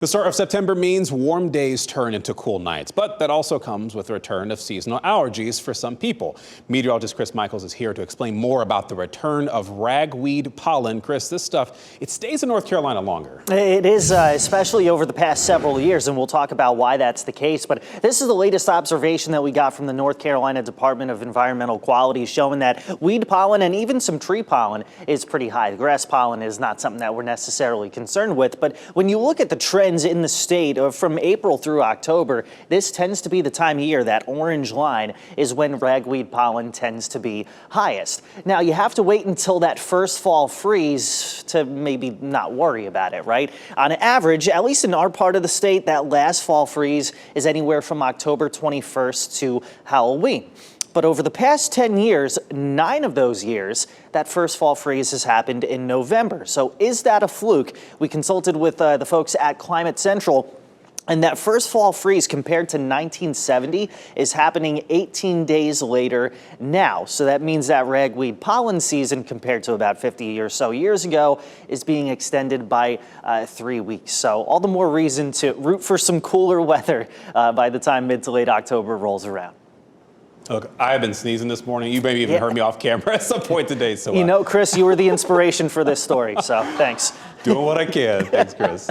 The start of September means warm days turn into cool nights, but that also comes with a return of seasonal allergies for some people. Meteorologist Chris Michaels is here to explain more about the return of ragweed pollen. Chris, this stuff, it stays in North Carolina longer. It is, especially over the past several years, and we'll talk about why that's the case. But this is the latest observation that we got from the North Carolina Department of Environmental Quality, showing that weed pollen and even some tree pollen is pretty high. The grass pollen is not something that we're necessarily concerned with. But when you look at the trends in the state from April through October, this tends to be the time of year, that orange line is when ragweed pollen tends to be highest. Now, you have to wait until that first fall freeze to maybe not worry about it, right? On average, at least in our part of the state, that last fall freeze is anywhere from October 21st to Halloween. But over the past 10 years, 9 of those years, that first fall freeze has happened in November. So is that a fluke? We consulted with the folks at Climate Central, and that first fall freeze compared to 1970 is happening 18 days later now. So that means that ragweed pollen season, compared to about 50 or so years ago, is being extended by 3 weeks. So all the more reason to root for some cooler weather by the time mid to late October rolls around. Look, I have been sneezing this morning. You maybe even heard me off camera at some point today. So you know, Chris, you were the inspiration for this story, so thanks. Doing what I can. Thanks, Chris.